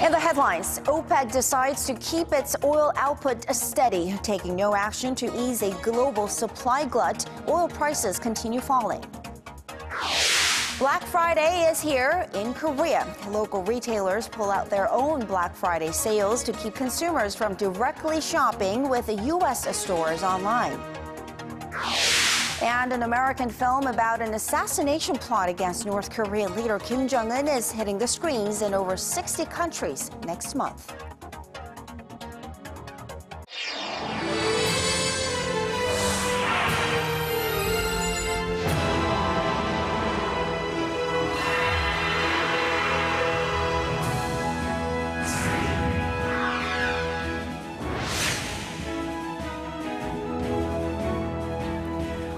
In the headlines, OPEC decides to keep its oil output steady, taking no action to ease a global supply glut. Oil prices continue falling. Black Friday is here in Korea. Local retailers pull out their own Black Friday sales to keep consumers from directly shopping with the U.S. stores online. And an American film about an assassination plot against North Korean leader Kim Jong-un is hitting the screens in over 60 countries next month.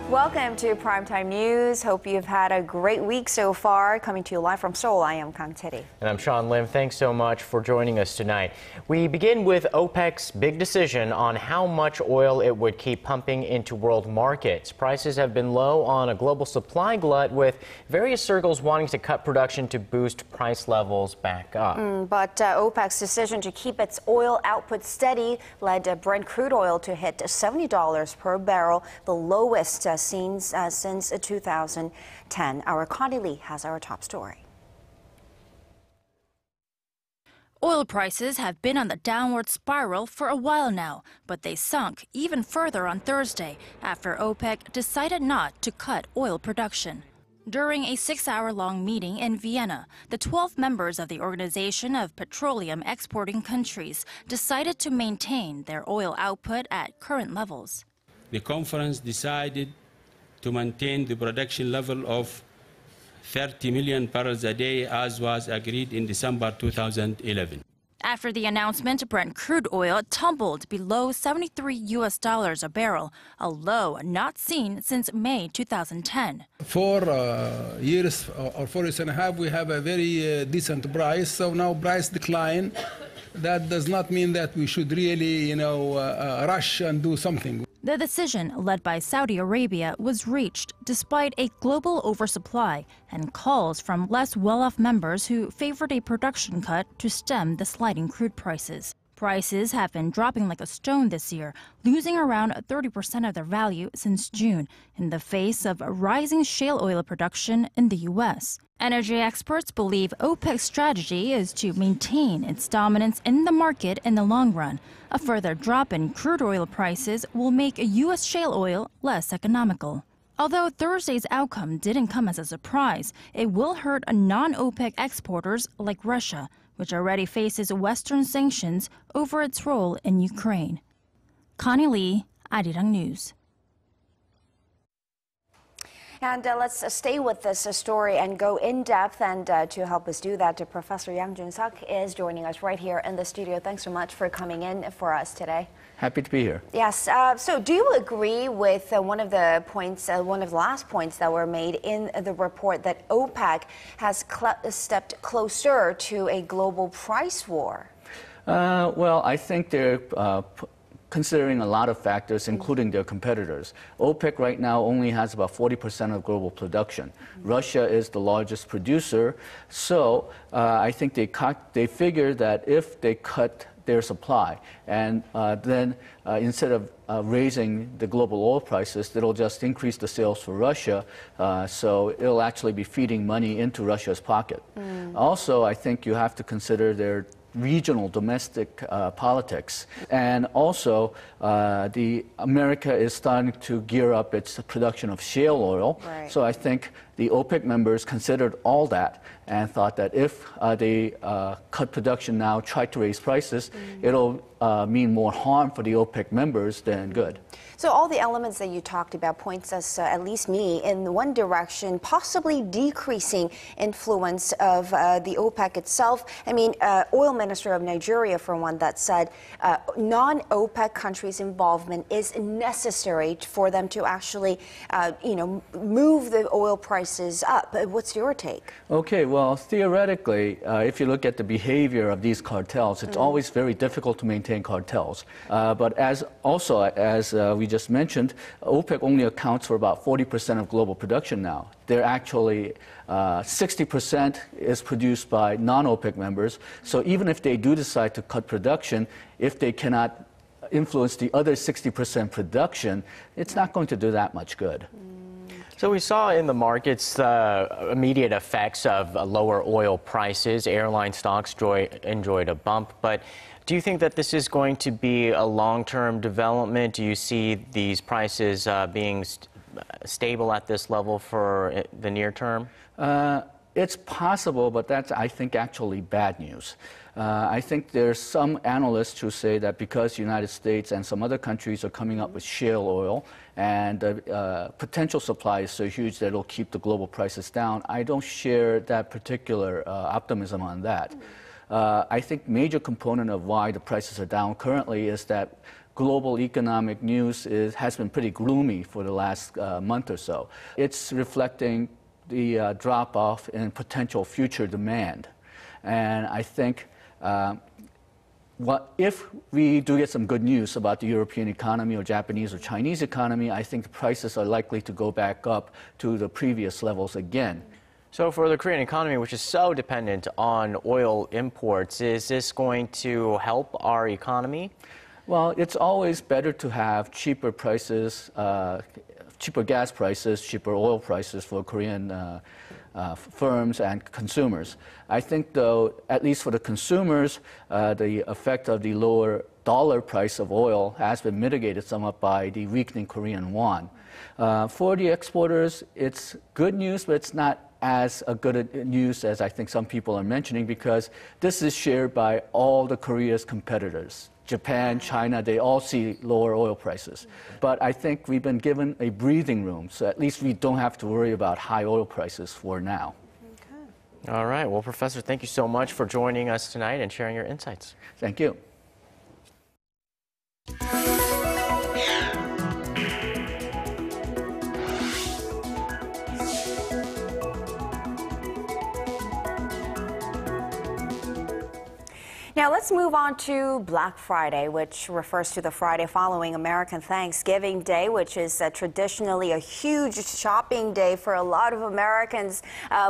Welcome to Primetime News. Hope you've had a great week so far. Coming to you live from Seoul, I am Kang Tae-ri. And I'm Sean Lim. Thanks so much for joining us tonight. We begin with OPEC's big decision on how much oil it would keep pumping into world markets. Prices have been low on a global supply glut, with various circles wanting to cut production to boost price levels back up. But OPEC's decision to keep its oil output steady led Brent crude oil to hit $70 per barrel, the lowest seen since 2010. Our Connie Lee has our top story. Oil prices have been on the downward spiral for a while now, but they sunk even further on Thursday after OPEC decided not to cut oil production. During a 6-hour-long meeting in Vienna, the 12 members of the Organization of Petroleum Exporting Countries decided to maintain their oil output at current levels. The conference decided to maintain the production level of 30 million barrels a day, as was agreed in December 2011. After the announcement, Brent crude oil tumbled below $73 a barrel, a low not seen since May 2010. 4 years or 4 years and a half, we have a very decent price. So now price decline. That does not mean that we should really, rush and do something. The decision, led by Saudi Arabia, was reached despite a global oversupply and calls from less well-off members who favored a production cut to stem the sliding crude prices. Prices have been dropping like a stone this year, losing around 30% of their value since June in the face of rising shale oil production in the U.S. Energy experts believe OPEC's strategy is to maintain its dominance in the market in the long run. A further drop in crude oil prices will make U.S. shale oil less economical. Although Thursday's outcome didn't come as a surprise, it will hurt non-OPEC exporters like Russia, which already faces Western sanctions over its role in Ukraine. Connie Lee, Arirang News. And let's stay with this story and go in depth. And to help us do that, Professor Yang Jun-suk is joining us right here in the studio. Thanks so much for coming in for us today. Happy to be here. Yes. So do you agree with one of the points, one of the last points that were made in the report, that OPEC has stepped closer to a global price war? Well, I think they're considering a lot of factors, including their competitors. OPEC right now only has about 40% of global production. Russia is the largest producer, so I think they figure that if they cut their supply and then instead of raising the global oil prices, it'll just increase the sales for Russia, so it'll actually be feeding money into Russia's pocket. Also, I think you have to consider their regional domestic politics, and also America is starting to gear up its production of shale oil. Right. So I think the OPEC members considered all that and thought that if they cut production now, try to raise prices, it'll mean more harm for the OPEC members than good. So all the elements that you talked about points us, at least me, in one direction, possibly decreasing influence of the OPEC itself. I mean, oil minister of Nigeria, for one, that said non-OPEC countries' involvement is necessary for them to actually, move the oil prices up. What's your take? Okay, well, theoretically, if you look at the behavior of these cartels, it's always very difficult to maintain cartels. But as we just mentioned, OPEC only accounts for about 40% of global production now. They're actually 60% is produced by non-OPEC members. So even if they do decide to cut production, if they cannot influence the other 60% production, it's not going to do that much good. So we saw in the markets the immediate effects of lower oil prices. Airline stocks enjoyed a bump. But do you think that this is going to be a long-term development? Do you see these prices being stable at this level for the near term? It's possible, but that's, I think, actually bad news. I think there's some analysts who say that because the United States and some other countries are coming up with shale oil and the potential supply is so huge that it'll keep the global prices down. I don't share that particular optimism on that. I think major component of why the prices are down currently is that global economic news has been pretty gloomy for the last month or so. It's reflecting the drop-off in potential future demand. And I think if we do get some good news about the European economy or Japanese or Chinese economy, I think the prices are likely to go back up to the previous levels again. So for the Korean economy, which is so dependent on oil imports, is this going to help our economy? Well, it's always better to have cheaper prices, cheaper gas prices, cheaper oil prices for Korean firms and consumers. I think, though, at least for the consumers, the effect of the lower dollar price of oil has been mitigated somewhat by the weakening Korean won. For the exporters, it's good news, but it's not as a good news as I think some people are mentioning, because this is shared by all the Korea's competitors. Japan, China, they all see lower oil prices. But I think we've been given a breathing room, so at least we don't have to worry about high oil prices for now. Okay. All right. Well, Professor, thank you so much for joining us tonight and sharing your insights. Thank you. Now let's move on to Black Friday, which refers to the Friday following American Thanksgiving Day, which is traditionally a huge shopping day for a lot of Americans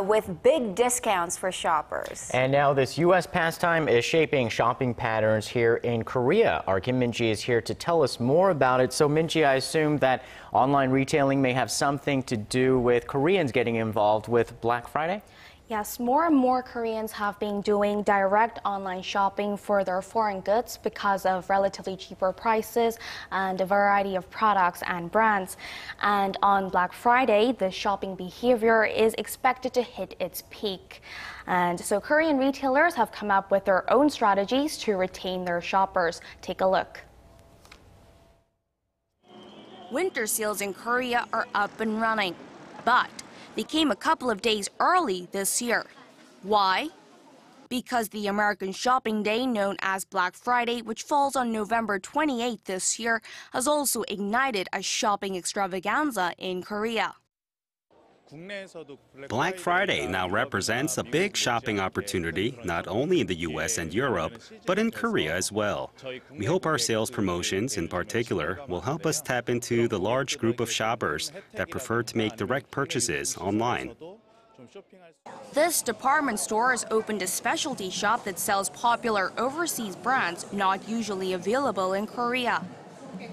with big discounts for shoppers. And now this U.S. pastime is shaping shopping patterns here in Korea. Our Kim Min-ji is here to tell us more about it. So Min-ji, I assume that online retailing may have something to do with Koreans getting involved with Black Friday? Yes, more and more Koreans have been doing direct online shopping for their foreign goods because of relatively cheaper prices and a variety of products and brands. And on Black Friday, the shopping behavior is expected to hit its peak. And so Korean retailers have come up with their own strategies to retain their shoppers. Take a look. Winter sales in Korea are up and running, but they came a couple of days early this year. Why? Because the American shopping day known as Black Friday, which falls on November 28th this year, has also ignited a shopping extravaganza in Korea. Black Friday now represents a big shopping opportunity, not only in the US and Europe, but in Korea as well. We hope our sales promotions, in particular, will help us tap into the large group of shoppers that prefer to make direct purchases online. This department store has opened a specialty shop that sells popular overseas brands not usually available in Korea.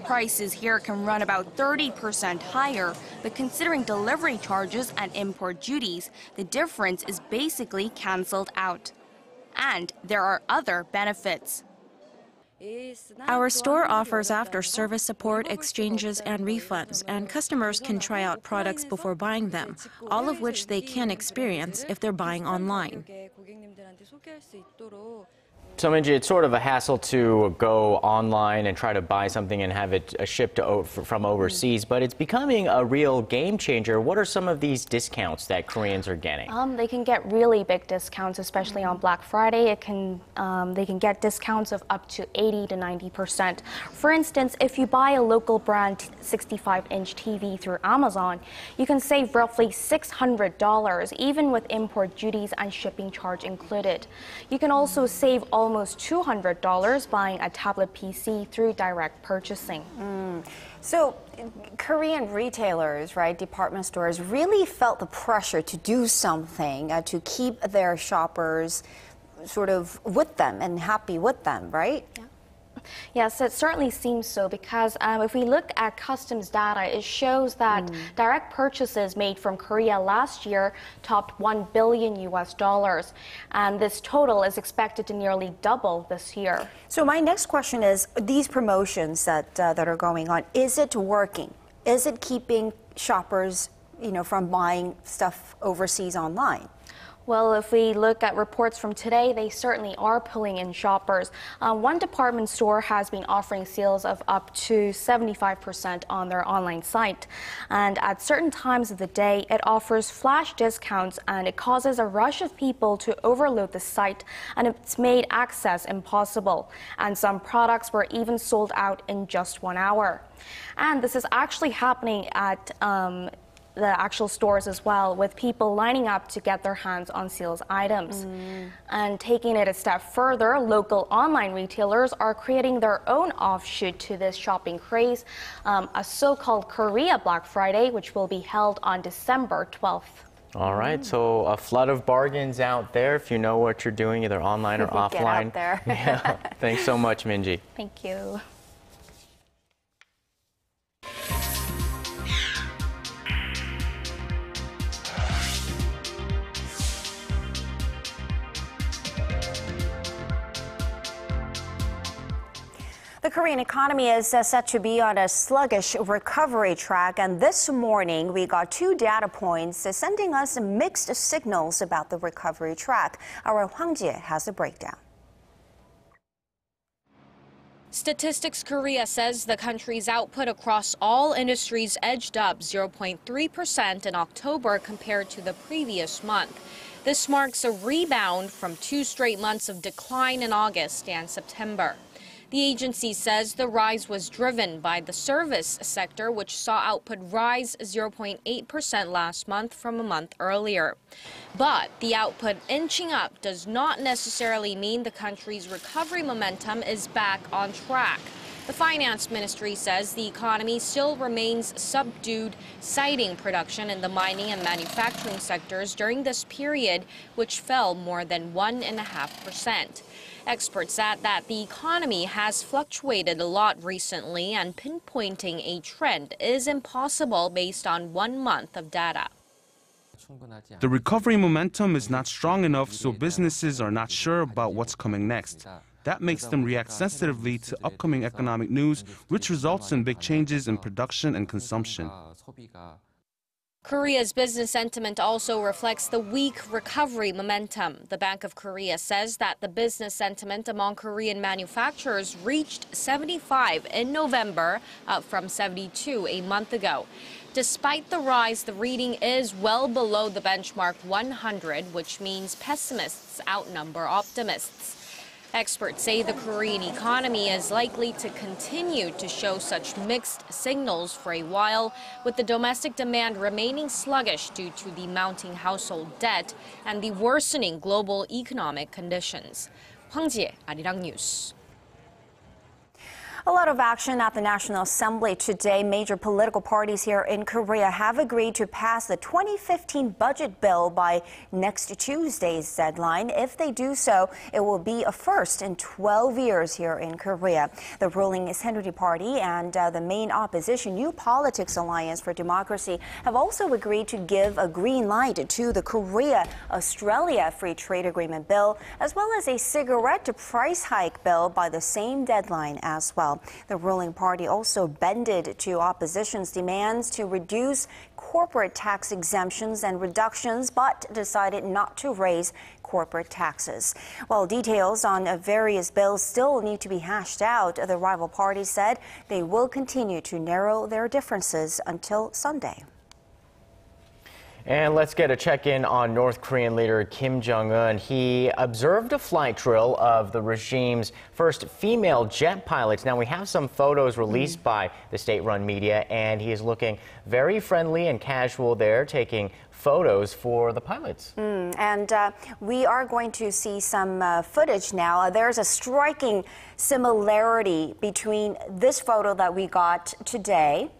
Prices here can run about 30% higher, but considering delivery charges and import duties, the difference is basically cancelled out. And there are other benefits. Our store offers after-service support, exchanges, and refunds, and customers can try out products before buying them, all of which they can experience if they're buying online. So, Min-ji, it's sort of a hassle to go online and try to buy something and have it shipped from overseas, but it's becoming a real game changer. What are some of these discounts that Koreans are getting? They can get really big discounts, especially on Black Friday. They can get discounts of up to 80 to 90%. For instance, if you buy a local brand 65-inch TV through Amazon, you can save roughly $600, even with import duties and shipping charge included. You can also save almost almost $200 buying a tablet PC through direct purchasing. So Korean retailers, right, department stores really felt the pressure to do something to keep their shoppers sort of with them and happy with them, right? Yeah. Yes, it certainly seems so, because if we look at customs data, it shows that direct purchases made from Korea last year topped $1 billion US, and this total is expected to nearly double this year. So my next question is, these promotions that are going on, is it working? Is it keeping shoppers, from buying stuff overseas online? Well, if we look at reports from today, they certainly are pulling in shoppers. One department store has been offering sales of up to 75% on their online site. And at certain times of the day, it offers flash discounts, and it causes a rush of people to overload the site, and it's made access impossible. And some products were even sold out in just 1 hour. And this is actually happening at the actual stores as well, with people lining up to get their hands on sales items. And taking it a step further, local online retailers are creating their own offshoot to this shopping craze, a so-called Korea Black Friday, which will be held on December 12th. All right, so a flood of bargains out there if you know what you're doing, either online or offline. Get out there. Yeah. Thanks so much, Minji. Thank you. The Korean economy is set to be on a sluggish recovery track, and this morning we got 2 data points sending us mixed signals about the recovery track. Our Hwang Jie has a breakdown. Statistics Korea says the country's output across all industries edged up 0.3% in October compared to the previous month. This marks a rebound from 2 straight months of decline in August and September. The agency says the rise was driven by the service sector, which saw output rise 0.8% last month from a month earlier. But the output inching up does not necessarily mean the country's recovery momentum is back on track. The finance ministry says the economy still remains subdued, citing production in the mining and manufacturing sectors during this period, which fell more than 1.5%. Experts add that the economy has fluctuated a lot recently, and pinpointing a trend is impossible based on 1 month of data. The recovery momentum is not strong enough, so businesses are not sure about what's coming next. That makes them react sensitively to upcoming economic news, which results in big changes in production and consumption. Korea's business sentiment also reflects the weak recovery momentum. The Bank of Korea says that the business sentiment among Korean manufacturers reached 75 in November, up from 72 a month ago. Despite the rise, the reading is well below the benchmark 100, which means pessimists outnumber optimists. Experts say the Korean economy is likely to continue to show such mixed signals for a while, with the domestic demand remaining sluggish due to the mounting household debt and the worsening global economic conditions. Hwang Jie, Arirang News. A lot of action at the National Assembly today. Major political parties here in Korea have agreed to pass the 2015 budget bill by next Tuesday's deadline. If they do so, it will be a first in 12 years here in Korea. The ruling Saenuri Party and the main opposition New Politics Alliance for Democracy have also agreed to give a green light to the Korea-Australia Free Trade Agreement bill, as well as a cigarette price hike bill by the same deadline as well. The ruling party also bended to opposition's demands to reduce corporate tax exemptions and reductions, but decided not to raise corporate taxes. While details on various bills still need to be hashed out, the rival parties said they will continue to narrow their differences until Sunday. And let's get a check-in on North Korean leader Kim Jong-un. He observed a flight drill of the regime's first female jet pilots. Now, we have some photos released by the state-run media, and he is looking very friendly and casual there, taking photos for the pilots. And we are going to see some footage now. There's a striking similarity between this photo that we got today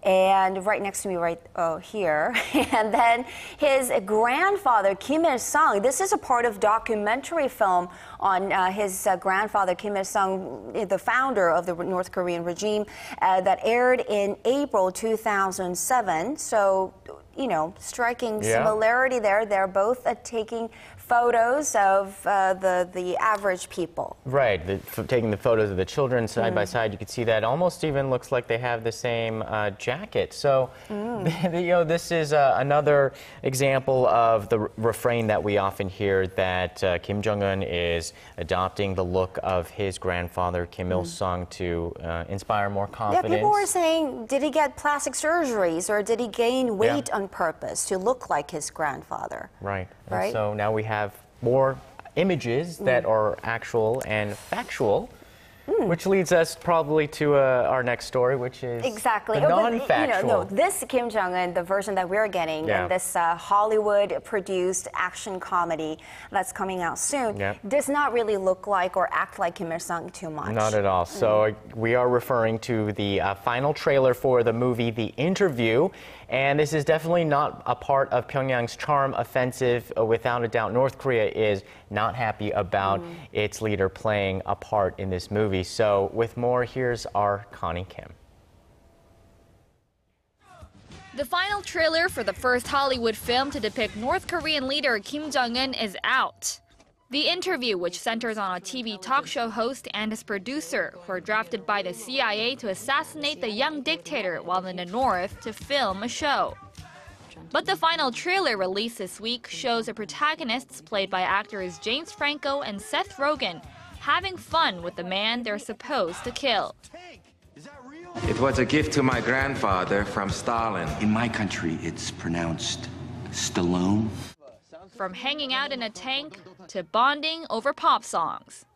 and right next to me here, and then his grandfather, Kim Il-sung. This is a part of documentary film on his grandfather, Kim Il-sung, the founder of the North Korean regime, that aired in April 2007. So, you know, striking similarity there. They're both taking photos of the average people. Right, taking the photos of the children side by side. You can see that almost even looks like they have the same jacket. So, you know, this is another example of the refrain that we often hear that Kim Jong-un is adopting the look of his grandfather, Kim Il-sung, to inspire more confidence. Yeah, people were saying, did he get plastic surgeries or did he gain weight on purpose to look like his grandfather? Right. And so now we have more images that are actual and factual, which leads us probably to our next story, which is the non-factual. This Kim Jong-un, the version that we're getting, and this Hollywood-produced action comedy that's coming out soon, does not really look like or act like Kim Il-sung too much. Not at all. So we are referring to the final trailer for the movie The Interview. And this is definitely not a part of Pyongyang's charm offensive. Without a doubt, North Korea is not happy about its leader playing a part in this movie. So with more, here's our Connie Kim. The final trailer for the first Hollywood film to depict North Korean leader Kim Jong-un is out. The Interview, which centers on a TV talk show host and his producer, who are drafted by the CIA to assassinate the young dictator while in the north to film a show. But the final trailer released this week shows the protagonists, played by actors James Franco and Seth Rogen, having fun with the man they're supposed to kill. It was a gift to my grandfather from Stalin. In my country, it's pronounced Stallone. From hanging out in a tank to bonding over pop songs.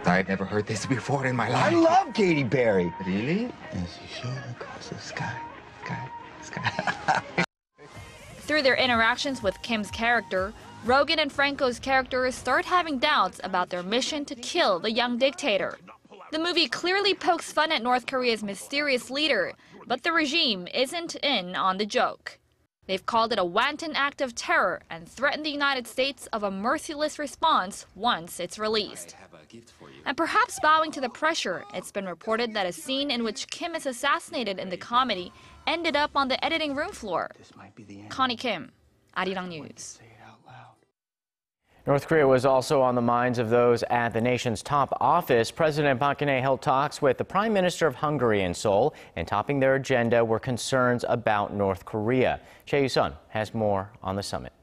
I'd never heard this before in my life. I love Katy Perry. Really? As you shoot across the sky. Through their interactions with Kim's character, Rogen and Franco's characters start having doubts about their mission to kill the young dictator. The movie clearly pokes fun at North Korea's mysterious leader, but the regime isn't in on the joke. They've called it a wanton act of terror and threatened the United States of a merciless response once it's released. And perhaps bowing to the pressure, it's been reported that a scene in which Kim is assassinated in the comedy ended up on the editing room floor. Connie Kim, Arirang News. North Korea was also on the minds of those at the nation's top office. President Park Geun-hye held talks with the Prime Minister of Hungary in Seoul, and topping their agenda were concerns about North Korea. Chae Yu-sun has more on the summit.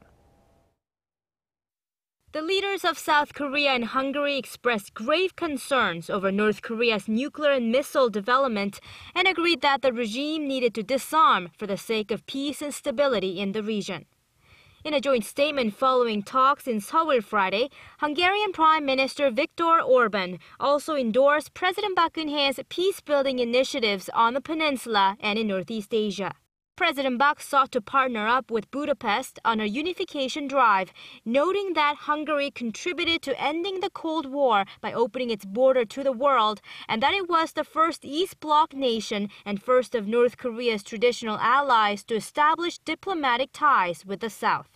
The leaders of South Korea and Hungary expressed grave concerns over North Korea's nuclear and missile development and agreed that the regime needed to disarm for the sake of peace and stability in the region. In a joint statement following talks in Seoul Friday, Hungarian Prime Minister Viktor Orban also endorsed President Park Geun-hye's peace-building initiatives on the peninsula and in Northeast Asia. President Park sought to partner up with Budapest on a unification drive, noting that Hungary contributed to ending the Cold War by opening its border to the world, and that it was the first East Bloc nation and first of North Korea's traditional allies to establish diplomatic ties with the South.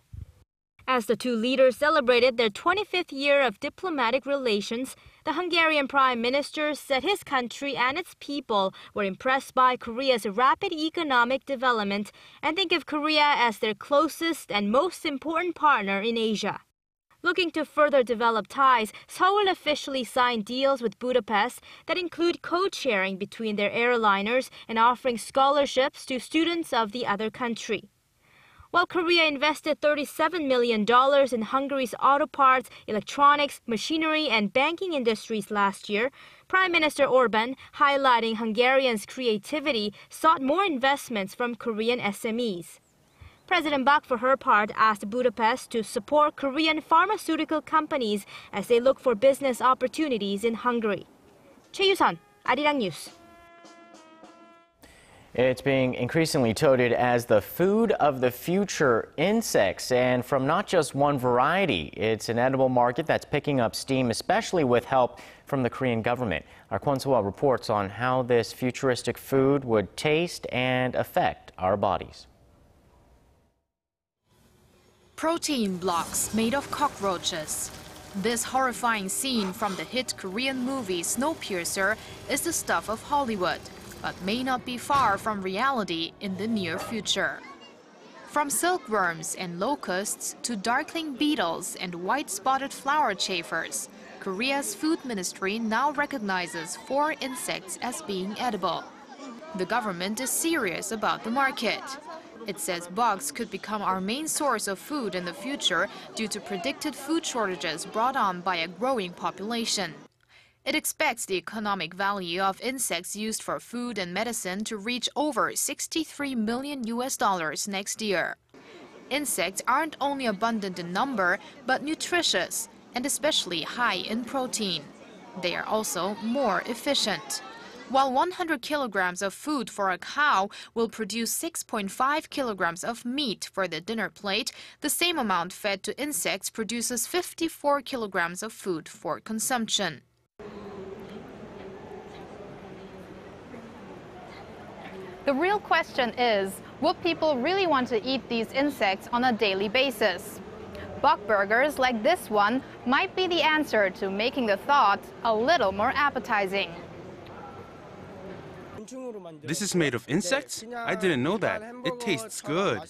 As the two leaders celebrated their 25th year of diplomatic relations, the Hungarian Prime Minister said his country and its people were impressed by Korea's rapid economic development and think of Korea as their closest and most important partner in Asia. Looking to further develop ties, Seoul officially signed deals with Budapest that include code-sharing between their airliners and offering scholarships to students of the other country. While Korea invested $37 million in Hungary's auto parts, electronics, machinery, and banking industries last year, Prime Minister Orban, highlighting Hungarians' creativity, sought more investments from Korean SMEs. President Park, for her part, asked Budapest to support Korean pharmaceutical companies as they look for business opportunities in Hungary. Chae Yu-sun, Arirang News. It's being increasingly touted as the food of the future, insects, and from not just one variety. It's an edible market that's picking up steam, especially with help from the Korean government. Our Kwon So-hwa reports on how this futuristic food would taste and affect our bodies. Protein blocks made of cockroaches. This horrifying scene from the hit Korean movie Snowpiercer is the stuff of Hollywood, but may not be far from reality in the near future. From silkworms and locusts to darkling beetles and white-spotted flower chafers, Korea's food ministry now recognizes 4 insects as being edible. The government is serious about the market. It says bugs could become our main source of food in the future due to predicted food shortages brought on by a growing population. It expects the economic value of insects used for food and medicine to reach over $63 million next year. Insects aren't only abundant in number, but nutritious and especially high in protein. They are also more efficient. While 100 kilograms of food for a cow will produce 6.5 kilograms of meat for the dinner plate, the same amount fed to insects produces 54 kilograms of food for consumption. The real question is, would people really want to eat these insects on a daily basis? Bug burgers like this one might be the answer to making the thought a little more appetizing. This is made of insects? I didn't know that. It tastes good.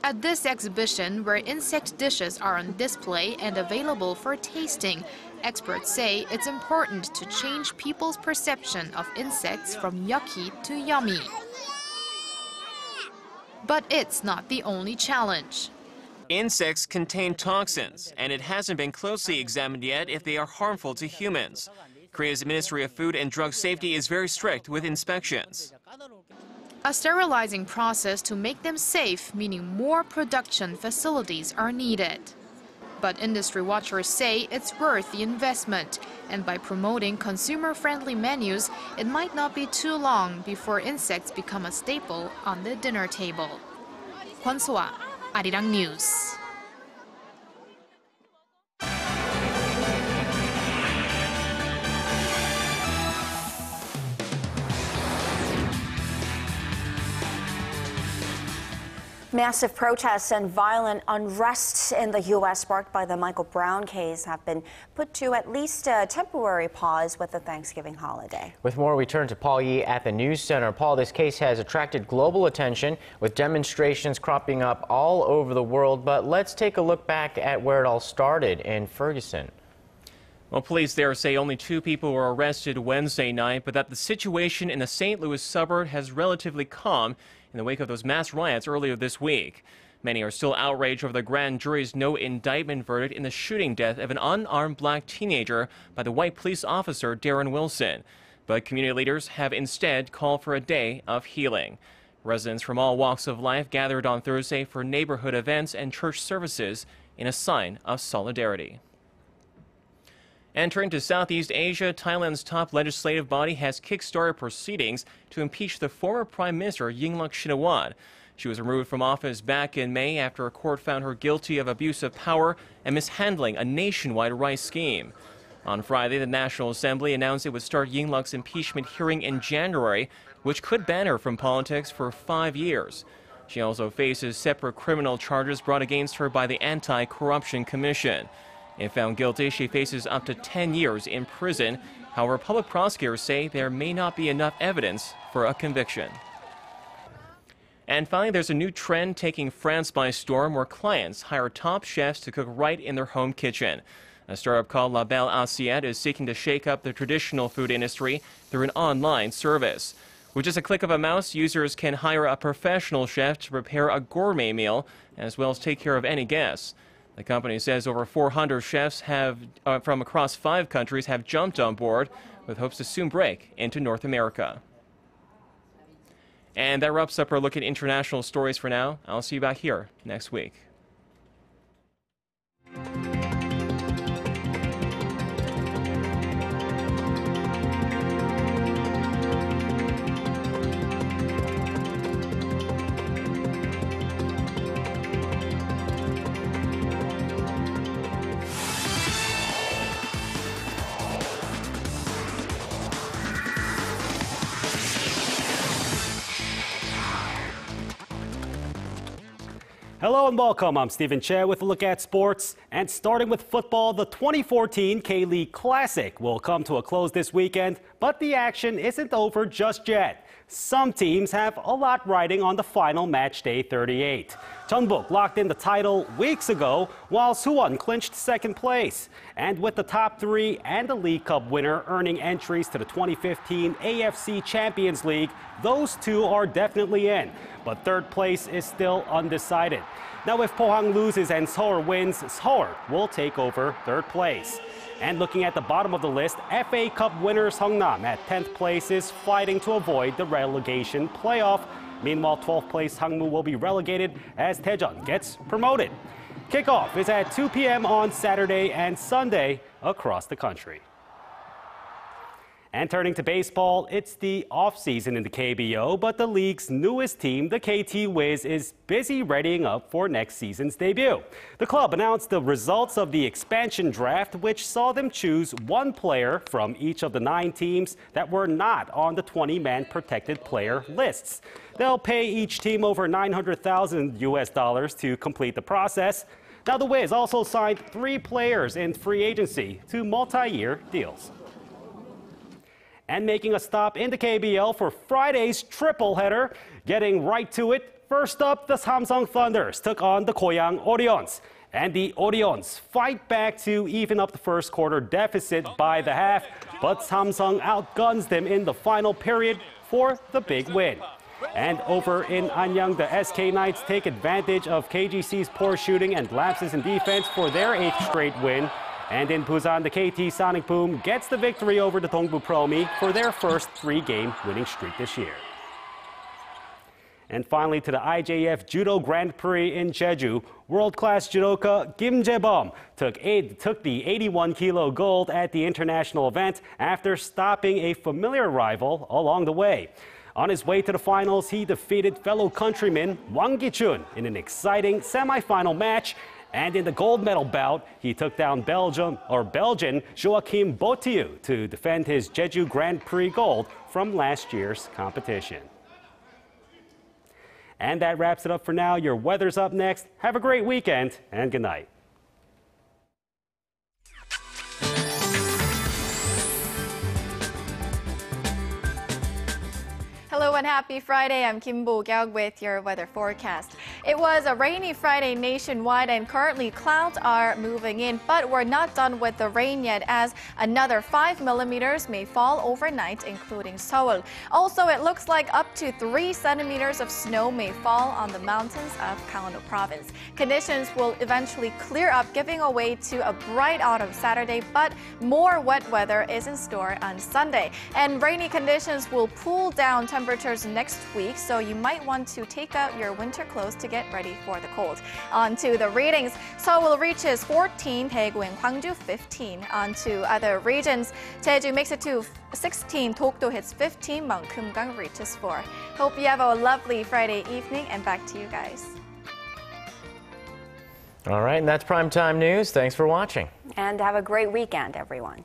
At this exhibition, where insect dishes are on display and available for tasting, experts say it's important to change people's perception of insects from yucky to yummy. But it's not the only challenge. Insects contain toxins, and it hasn't been closely examined yet if they are harmful to humans. Korea's Ministry of Food and Drug Safety is very strict with inspections. A sterilizing process to make them safe, meaning more production facilities are needed. But industry watchers say it's worth the investment, and by promoting consumer-friendly menus, it might not be too long before insects become a staple on the dinner table. Kwon So-hwa, Arirang News. Massive protests and violent unrest in the U.S. sparked by the Michael Brown case have been put to at least a temporary pause with the Thanksgiving holiday. With more, we turn to Paul Yee at the News Center. Paul, this case has attracted global attention with demonstrations cropping up all over the world. But let's take a look back at where it all started in Ferguson. Well, police there say only 2 people were arrested Wednesday night, but that the situation in the St. Louis suburb has relatively calmed in the wake of those mass riots earlier this week. Many are still outraged over the grand jury's no indictment verdict in the shooting death of an unarmed black teenager by the white police officer Darren Wilson. But community leaders have instead called for a day of healing. Residents from all walks of life gathered on Thursday for neighborhood events and church services in a sign of solidarity. Entering to Southeast Asia, Thailand's top legislative body has kick-started proceedings to impeach the former Prime Minister Yingluck Shinawatra. She was removed from office back in May after a court found her guilty of abuse of power and mishandling a nationwide rice scheme. On Friday, the National Assembly announced it would start Yingluck's impeachment hearing in January, which could ban her from politics for 5 years. She also faces separate criminal charges brought against her by the Anti-Corruption Commission. If found guilty, she faces up to 10 years in prison. However, public prosecutors say there may not be enough evidence for a conviction. And finally, there's a new trend taking France by storm where clients hire top chefs to cook right in their home kitchen. A startup called La Belle Assiette is seeking to shake up the traditional food industry through an online service. With just a click of a mouse, users can hire a professional chef to prepare a gourmet meal, as well as take care of any guests. The company says over 400 chefs from across 5 countries have jumped on board, with hopes to soon break into North America. And that wraps up our look at international stories for now. I'll see you back here next week. Hello and welcome. I'm Stephen Che with a look at sports. And starting with football, the 2014 K-League Classic will come to a close this weekend, but the action isn't over just yet. Some teams have a lot riding on the final match day 38. Jeonbuk locked in the title weeks ago, while Suwon clinched second place. And with the top three and the League Cup winner earning entries to the 2015 AFC Champions League, those two are definitely in. But third place is still undecided. Now, if Pohang loses and Seoul wins, Seoul will take over third place. And looking at the bottom of the list, FA Cup winner Seongnam at 10th place is fighting to avoid the relegation playoff. Meanwhile, 12th place Hangmu will be relegated as Daejeon gets promoted. Kickoff is at 2 p.m. on Saturday and Sunday across the country. And turning to baseball, it's the off-season in the KBO, but the league's newest team, the KT Wiz, is busy readying up for next season's debut. The club announced the results of the expansion draft, which saw them choose one player from each of the 9 teams that were not on the 20-man protected player lists. They'll pay each team over $900,000 to complete the process. Now, the Wiz also signed 3 players in free agency to multi-year deals. And making a stop in the KBL for Friday's triple header. Getting right to it, first up, the Samsung Thunders took on the Goyang Orions. And the Orions fight back to even up the first quarter deficit by the half, but Samsung outguns them in the final period for the big win. And over in Anyang, the SK Knights take advantage of KGC's poor shooting and lapses in defense for their 8th straight win. And in Busan, the KT Sonic Boom gets the victory over the Dongbu Promi for their first 3-game winning streak this year. And finally, to the IJF Judo Grand Prix in Jeju, world-class judoka Kim Jae-bum took the 81-kilo gold at the international event after stopping a familiar rival along the way. On his way to the finals, he defeated fellow countryman Wang Gi-chun in an exciting semifinal match. And in the gold medal bout, he took down Belgian Joachim Botiu to defend his Jeju Grand Prix gold from last year's competition. And that wraps it up for now. Your weather's up next. Have a great weekend and good night. Hello and happy Friday. I'm Kim Bo-kyung with your weather forecast. It was a rainy Friday nationwide and currently clouds are moving in, but we're not done with the rain yet as another 5 millimeters may fall overnight, including Seoul. Also, it looks like up to 3 centimeters of snow may fall on the mountains of Gangwon province. Conditions will eventually clear up, giving way to a bright autumn Saturday, but more wet weather is in store on Sunday. And rainy conditions will cool down temperatures next week, so you might want to take out your winter clothes to get ready for the cold. On to the readings. Seoul reaches 14, Daegu and Gwangju 15. On to other regions. Jeju makes it to 16, Dokdo hits 15, Mount Kumgang reaches 4. Hope you have a lovely Friday evening, and back to you guys. All right, and that's Primetime News. Thanks for watching. And have a great weekend, everyone.